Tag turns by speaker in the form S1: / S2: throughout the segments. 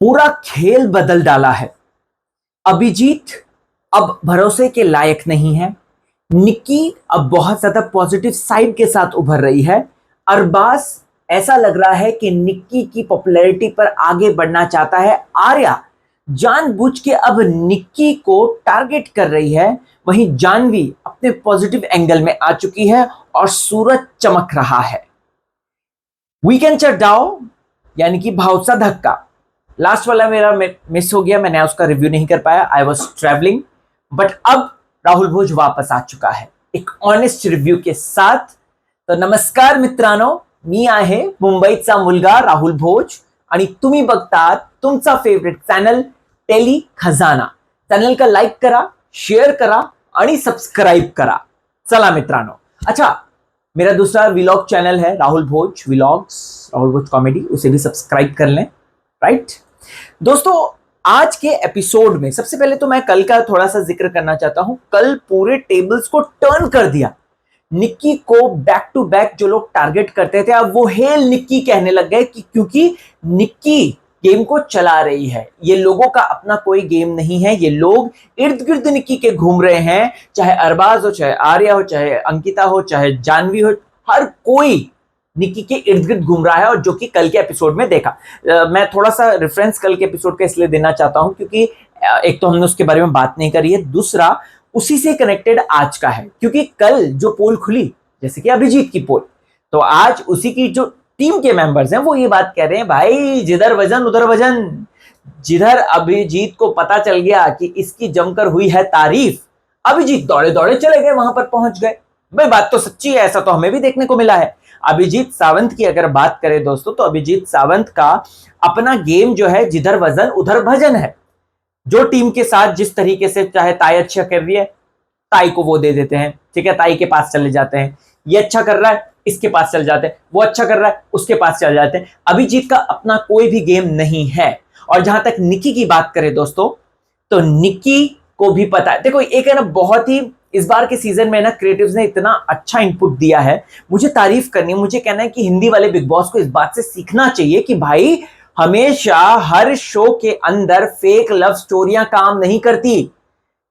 S1: पूरा खेल बदल डाला है। अभिजीत अब भरोसे के लायक नहीं है। निक्की अब बहुत ज्यादा पॉजिटिव साइड के साथ उभर रही है। अरबाज ऐसा लग रहा है कि निक्की की पॉपुलैरिटी पर आगे बढ़ना चाहता है। आर्या जानबूझ के अब निक्की को टारगेट कर रही है। वहीं जानवी अपने पॉजिटिव एंगल में आ चुकी है और सूरज चमक रहा है। वीकेंड चढ़ाओ यानी कि भावसा धक्का लास्ट वाला मेरा मिस हो गया, मैंने उसका रिव्यू नहीं कर पाया, आई वॉज ट्रेवलिंग। बट अब राहुल भोज वापस आ चुका है एक ऑनेस्ट रिव्यू के साथ। तो नमस्कार मित्रांनो, मी आहे मुंबईचा मुलगा राहुल भोज आणि तुम्ही बघतात तुमचा फेवरेट चॅनल टेली खजाना। चॅनलला लाईक करा, शेअर करा आणि सबस्क्राइब करा। चला मित्रांनो, अच्छा मेरा दूसरा व्लॉग चैनल है राहुल भोज व्लॉग्स, राहुल भोज कॉमेडी, उसे भी सब्सक्राइब कर लें। राइट दोस्तों, आज के एपिसोड में सबसे पहले तो मैं कल का थोड़ा सा जिक्र करना चाहता हूं। कल पूरे टेबल्स को टर्न कर दिया। निक्की को बैक टू बैक जो लोग टारगेट करते थे अब वो हेल निक्की कहने लग गए कि क्योंकि निक्की गेम को चला रही है। ये लोगों का अपना कोई गेम नहीं है, ये लोग इर्द गिर्द निक्की के घूम रहे हैं। चाहे अरबाज हो, चाहे आर्या हो, चाहे अंकिता हो, चाहे जानवी हो, हर कोई निक्की के इर्द गिर्द घूम रहा है। और जो कि कल के एपिसोड में देखा, मैं थोड़ा सा रेफरेंस कल के एपिसोड का इसलिए देना चाहता हूं क्योंकि एक तो हमने उसके बारे में बात नहीं करी है, दूसरा उसी से कनेक्टेड आज का है। क्योंकि कल जो पोल खुली, जैसे कि अभिजीत की पोल, तो आज उसी की जो टीम के मेंबर्स हैं वो ये बात कह रहे हैं, भाई जिधर वजन उधर वजन। जिधर अभिजीत को पता चल गया कि इसकी जमकर हुई है तारीफ, अभिजीत दौड़े दौड़े चले गए, वहां पर पहुंच गए। भाई बात तो सच्ची है, ऐसा तो हमें भी देखने को मिला है। अभिजीत सावंत की अगर बात करें दोस्तों, तो अभिजीत सावंत का अपना गेम जो है जिधर वजन उधर भजन है। जो टीम के साथ जिस तरीके से, चाहे ताई अच्छा कर रही है, ताई को वो दे देते हैं, ठीक है, ताई के पास चले जाते हैं। ये अच्छा कर रहा है, इसके पास चले जाते हैं, वो अच्छा कर रहा है, उसके पास चले जाते हैं। अभिजीत का अपना कोई भी गेम नहीं है। और जहां तक निक्की की बात करें दोस्तों, तो निक्की को भी पता है। देखो एक है ना, बहुत ही इस बार के सीजन में ना क्रिएटिव्स ने इतना अच्छा इनपुट दिया है, मुझे तारीफ करनी है। मुझे कहना है कि हिंदी वाले बिग बॉस को इस बात से सीखना चाहिए कि भाई हमेशा हर शो के अंदर फेक लव स्टोरियां काम नहीं करती।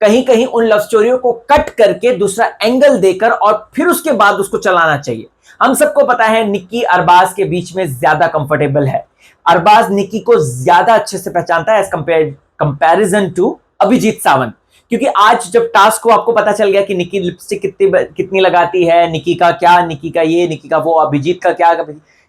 S1: कहीं कहीं उन लव स्टोरियों को कट करके दूसरा एंगल देकर और फिर उसके बाद उसको चलाना चाहिए। हम सबको पता है निक्की अरबाज के बीच में ज्यादा कंफर्टेबल है। अरबाज निक्की को ज्यादा अच्छे से पहचानता है as comparison to Abhijeet Sawant. क्योंकि आज जब टास्क को आपको पता चल गया कि निक्की लिपस्टिक कितनी लगाती है, निक्की का क्या, निक्की का ये, निक्की का वो, अभिजीत का क्या,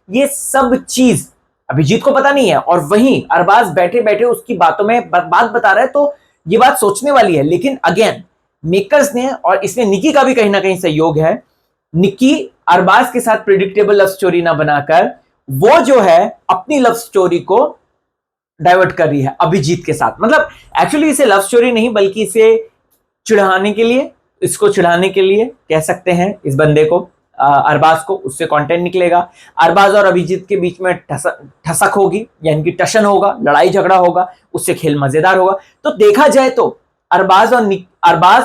S1: ये सब चीज अभिजीत को पता नहीं है। और वहीं अरबाज बैठे बैठे उसकी बातों में बात बता रहा है, तो ये बात सोचने वाली है। लेकिन अगेन मेकर्स ने, और इसमें निक्की का भी कहीं ना कहीं सहयोग है, निक्की अरबाज के साथ प्रिडिक्टेबल लव स्टोरी ना बनाकर वो जो है अपनी लव स्टोरी को डाइवर्ट कर रही है अभिजीत के साथ। मतलब एक्चुअली इसे लव स्टोरी नहीं बल्कि इसे चिढ़ाने के लिए, इसको चिढ़ाने के लिए कह सकते हैं इस बंदे को, अरबाज को। उससे कंटेंट निकलेगा, अरबाज और अभिजीत के बीच में ठसक होगी, यानी कि टशन होगा, लड़ाई झगड़ा होगा, उससे खेल मजेदार होगा। तो देखा जाए तो अरबाज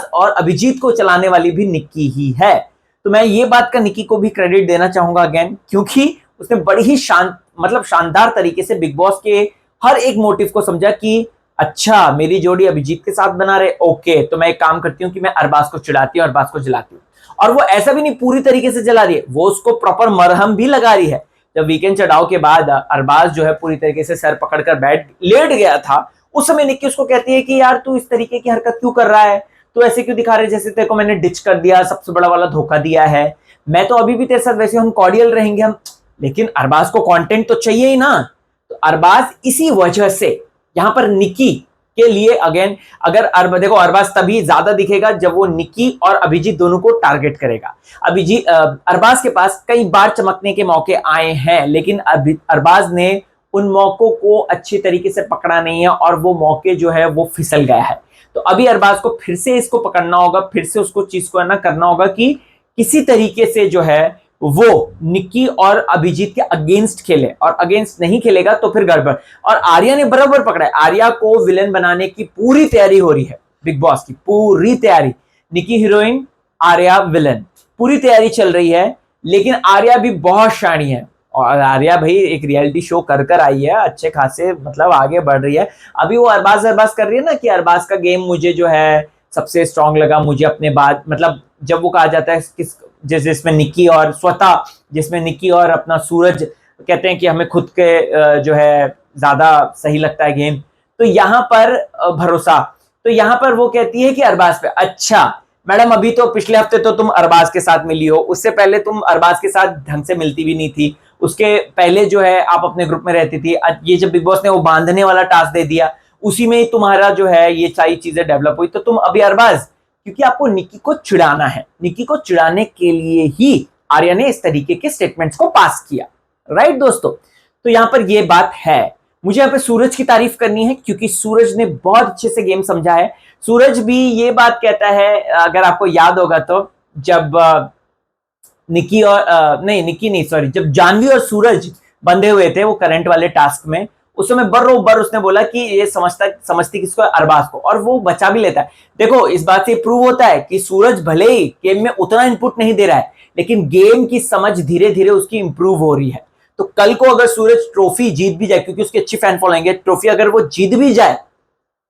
S1: और अभिजीत को चलाने वाली भी निक्की ही है। तो मैं ये बात का निक्की को भी क्रेडिट देना चाहूंगा अगेन, क्योंकि उसने बड़ी ही शानदार तरीके से बिग बॉस के हर एक मोटिव को समझा कि अच्छा मेरी जोड़ी अभिजीत के साथ बना रहे, ओके तो मैं एक काम करती हूँ कि मैं अरबाज को चिढ़ाती हूँ, अरबाज को जलाती हूँ। और वो ऐसा भी नहीं पूरी तरीके से जला रही है, वो उसको प्रॉपर मरहम भी लगा रही है। जब वीकेंड चढ़ाओ के बाद अरबाज जो है पूरी तरीके से सर पकड़कर लेट गया था, उस समय निक्की उसको कहती है कि यार तू इस तरीके की हरकत क्यों कर रहा है, तू ऐसे क्यों दिखा रहे जैसे तेरे को मैंने डिच कर दिया, सबसे बड़ा वाला धोखा दिया है। मैं तो अभी भी तेरे साथ वैसे हम कॉर्डियल रहेंगे हम, लेकिन अरबाज को कंटेंट तो चाहिए ही ना। तो अरबाज इसी वजह से यहां पर निक्की के लिए अगेन, अगर देखो अरबाज तभी ज्यादा दिखेगा जब वो निक्की और अभिजीत दोनों को टारगेट करेगा। अरबाज के पास कई बार चमकने के मौके आए हैं, लेकिन अरबाज ने उन मौकों को अच्छी तरीके से पकड़ा नहीं है और वो मौके जो है वो फिसल गया है। तो अभी अरबाज को फिर से इसको पकड़ना होगा, फिर से उसको चीज को करना होगा कि किसी तरीके से जो है वो निक्की और अभिजीत के अगेंस्ट खेले, और अगेंस्ट नहीं खेलेगा तो फिर गड़बड़। और आर्या ने बराबर पकड़ा है, आर्या को विलेन बनाने की पूरी तैयारी हो रही है बिग बॉस की, पूरी तैयारी। निक्की हीरोइन, आर्या विलेन, पूरी तैयारी चल रही है। लेकिन आर्या भी बहुत शानी है और आर्या भाई एक रियलिटी शो कर आई है, अच्छे खासे मतलब आगे बढ़ रही है। अभी वो अरबाज अरबाज कर रही है ना कि अरबाज का गेम मुझे जो है सबसे स्ट्रांग लगा, मुझे अपने बाद मतलब जब वो कहा जाता है किस जिसमें निक्की और स्वतः, जिसमें निक्की और अपना सूरज कहते हैं कि हमें खुद के जो है ज्यादा सही लगता है गेम, तो यहाँ पर भरोसा, तो यहाँ पर वो कहती है कि अरबाज पे। अच्छा मैडम, अभी तो पिछले हफ्ते तो तुम अरबाज के साथ मिली हो, उससे पहले तुम अरबाज के साथ ढंग से मिलती भी नहीं थी, उसके पहले जो है आप अपने ग्रुप में रहती थी। ये जब बिग बॉस ने वो बांधने वाला टास्क दे दिया, उसी में ही तुम्हारा जो है ये सारी चीजें डेवलप हुई, तो तुम अभी अरबाज, क्योंकि आपको निक्की को चिढ़ाना है, निक्की को चिढ़ाने के लिए ही आर्या ने इस तरीके के स्टेटमेंट्स को पास किया। राइट दोस्तों, तो यहां पर ये बात है। मुझे यहाँ पे सूरज की तारीफ करनी है क्योंकि सूरज ने बहुत अच्छे से गेम समझा है। सूरज भी ये बात कहता है, अगर आपको याद होगा तो, जब निक्की और नहीं निक्की नहीं सॉरी, जब जानवी और सूरज बंधे हुए थे वो करंट वाले टास्क में, उस समय बर्रोबर उसने बोला कि ये समझती किसको, अरबाज को, और वो बचा भी लेता है। देखो इस बात से प्रूव होता है कि सूरज भले ही गेम में उतना इनपुट नहीं दे रहा है, लेकिन गेम की समझ धीरे धीरे उसकी इंप्रूव हो रही है। तो कल को अगर सूरज ट्रॉफी जीत भी जाए, क्योंकि उसकी अच्छी फैन फॉलोइंग है, ट्रॉफी अगर वो जीत भी जाए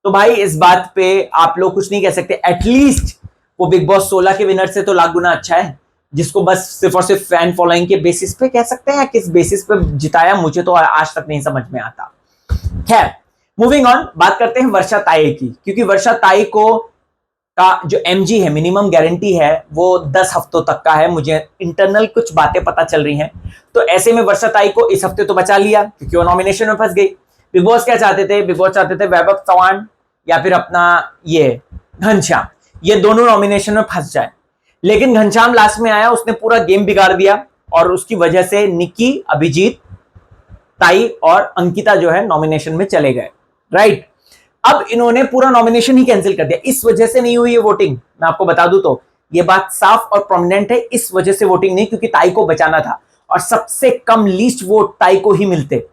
S1: तो भाई इस बात पे आप लोग कुछ नहीं कह सकते। एटलीस्ट वो बिग बॉस 16 के विनर से तो लाख गुना अच्छा है, जिसको बस सिर्फ और सिर्फ फैन फॉलोइंग के बेसिस पे कह सकते हैं, किस बेसिस पे जिताया मुझे तो आज तक नहीं समझ में आता। खैर मूविंग ऑन, बात करते हैं वर्षा ताई की, क्योंकि वर्षा ताई को का जो एमजी है, मिनिमम गारंटी है, वो 10 हफ्तों तक का है। मुझे इंटरनल कुछ बातें पता चल रही हैं, तो ऐसे में वर्षा ताई को इस हफ्ते तो बचा लिया क्योंकि वो नॉमिनेशन में फंस गई। बिग बॉस क्या चाहते थे, बिग बॉस चाहते थे वैभव चौहान या फिर अपना ये घनश्याम, ये दोनों नॉमिनेशन में फंस जाए, लेकिन घनश्याम लास्ट में आया, उसने पूरा गेम बिगाड़ दिया और उसकी वजह से निक्की, अभिजीत, ताई और अंकिता जो है नॉमिनेशन में चले गए। राइट, अब इन्होंने पूरा नॉमिनेशन ही कैंसिल कर दिया। इस वजह से नहीं हुई है वोटिंग, मैं आपको बता दूं तो ये बात साफ और प्रोमिनेंट है, इस वजह से वोटिंग नहीं, क्योंकि ताई को बचाना था और सबसे कम लीस्ट वोट ताई को ही मिलते।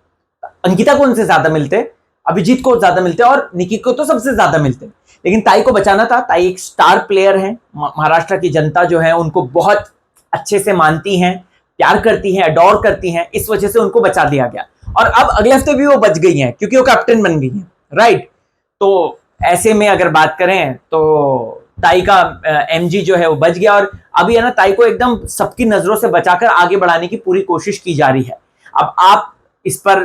S1: अंकिता को उनसे ज्यादा मिलते, अभिजीत को ज्यादा मिलते और निक्की को तो सबसे ज्यादा मिलते, लेकिन ताई को बचाना था। ताई एक स्टार प्लेयर है, महाराष्ट्र की जनता जो है उनको बहुत अच्छे से मानती हैं, प्यार करती हैं, अडोर करती हैं, इस वजह से उनको बचा दिया गया। और अब अगले हफ्ते भी वो बच गई हैं क्योंकि वो कैप्टन बन गई हैं। राइट, तो ऐसे में अगर बात करें तो ताई का एमजी जो है वो बच गया, और अभी है ना ताई को एकदम सबकी नजरों से बचाकर आगे बढ़ाने की पूरी कोशिश की जा रही है। अब आप इस पर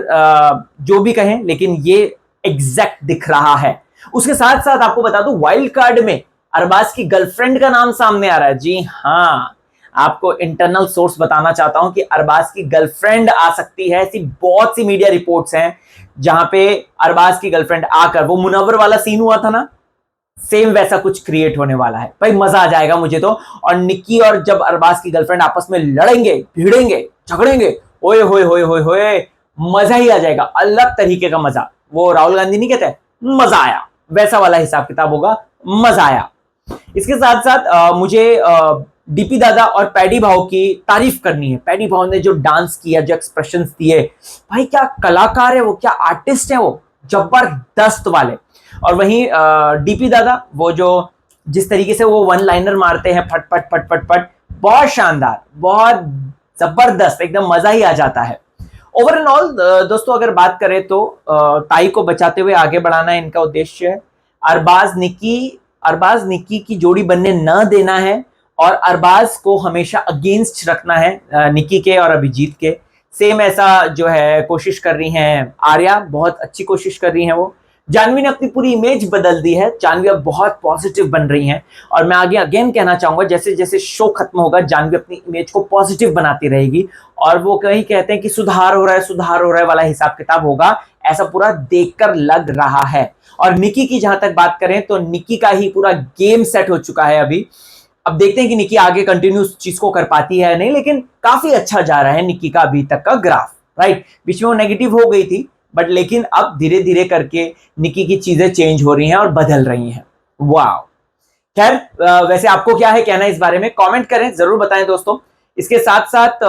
S1: जो भी कहें, लेकिन ये एग्जैक्ट दिख रहा है। उसके साथ साथ आपको बता दूं, वाइल्ड कार्ड में अरबाज की गर्लफ्रेंड का नाम सामने आ रहा है। जी हाँ, आपको इंटरनल सोर्स बताना चाहता हूं कि अरबाज की गर्लफ्रेंड आ सकती है। ऐसी बहुत सी मीडिया रिपोर्ट्स हैं जहां पे अरबाज की गर्लफ्रेंड आकर, वो मुनव्वर वाला सीन हुआ था ना, सेम वैसा कुछ क्रिएट होने वाला है। भाई मजा आ जाएगा मुझे तो। और निक्की और जब अरबाज की गर्लफ्रेंड आपस में लड़ेंगे, भिड़ेंगे, झगड़ेंगे, ओए होए होए होए होए, मजा ही आ जाएगा, अलग तरीके का मजा। वो राहुल गांधी नहीं कहते मजा आया, वैसा वाला हिसाब किताब होगा, मजा आया। इसके साथ साथ मुझे डीपी दादा और पैडी भाव की तारीफ करनी है। पैडी भाव ने जो डांस किया, जो एक्सप्रेशंस दिए, भाई क्या कलाकार है वो, क्या आर्टिस्ट है वो, जबरदस्त वाले। और वहीं डीपी दादा, वो जो जिस तरीके से वो वन लाइनर मारते हैं, फट फट फट फट फट, बहुत शानदार, बहुत जबरदस्त, एकदम मजा ही आ जाता है। ओवर एंड ऑल दोस्तों अगर बात करें तो ताई को बचाते हुए आगे बढ़ाना इनका उद्देश्य है। अरबाज निक्की की जोड़ी बनने न देना है, और अरबाज को हमेशा अगेंस्ट रखना है निक्की के और अभिजीत के। सेम ऐसा जो है कोशिश कर रही हैं आर्या, बहुत अच्छी कोशिश कर रही हैं वो। जानवी ने अपनी पूरी इमेज बदल दी है, जानवी अब बहुत पॉजिटिव बन रही हैं, और मैं आगे अगेन कहना चाहूंगा, जैसे जैसे शो खत्म होगा जानवी अपनी इमेज को पॉजिटिव बनाती रहेगी, और वो कहीं कहते हैं कि सुधार हो रहा है वाला हिसाब किताब होगा, ऐसा पूरा देखकर लग रहा है। और निक्की की जहां तक बात करें तो निक्की का ही पूरा गेम सेट हो चुका है अभी। अब देखते हैं कि निक्की आगे कंटिन्यू चीज को कर पाती है नहीं, लेकिन काफी अच्छा जा रहा है निक्की का अभी तक का ग्राफ। राइट, बीच में वो नेगेटिव हो गई थी, बट लेकिन अब धीरे धीरे करके निक्की की चीजें चेंज हो रही हैं और बदल रही हैं। वाह, खैर वैसे आपको क्या है कहना इस बारे में, कमेंट करें, जरूर बताएं दोस्तों। इसके साथ साथ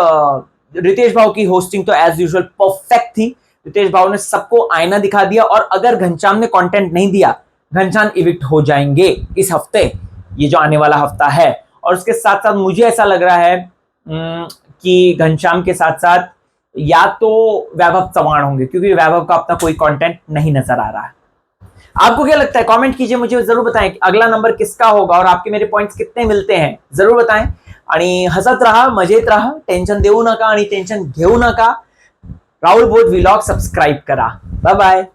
S1: रितेश भाव की होस्टिंग तो एज यूजुअल परफेक्ट थी। रितेश भाव ने सबको आईना दिखा दिया, और अगर घनश्याम ने कंटेंट नहीं दिया, घनश्याम इविक्ट हो जाएंगे इस हफ्ते, ये जो आने वाला हफ्ता है। और उसके साथ साथ मुझे ऐसा लग रहा है कि घनश्याम के साथ साथ या तो वैभव चव्हाण होंगे, क्योंकि वैभव का अपना कोई कंटेंट नहीं नजर आ रहा है। आपको क्या लगता है? कमेंट कीजिए, मुझे जरूर बताएं कि अगला नंबर किसका होगा और आपके मेरे पॉइंट्स कितने मिलते हैं, जरूर बताएं। आणि हसत राहा, मजेत राहा, टेन्शन देऊ नका आणि टेन्शन घेऊ नका। राहुल बोध व्लॉग सबस्क्राईब करा। Bye bye.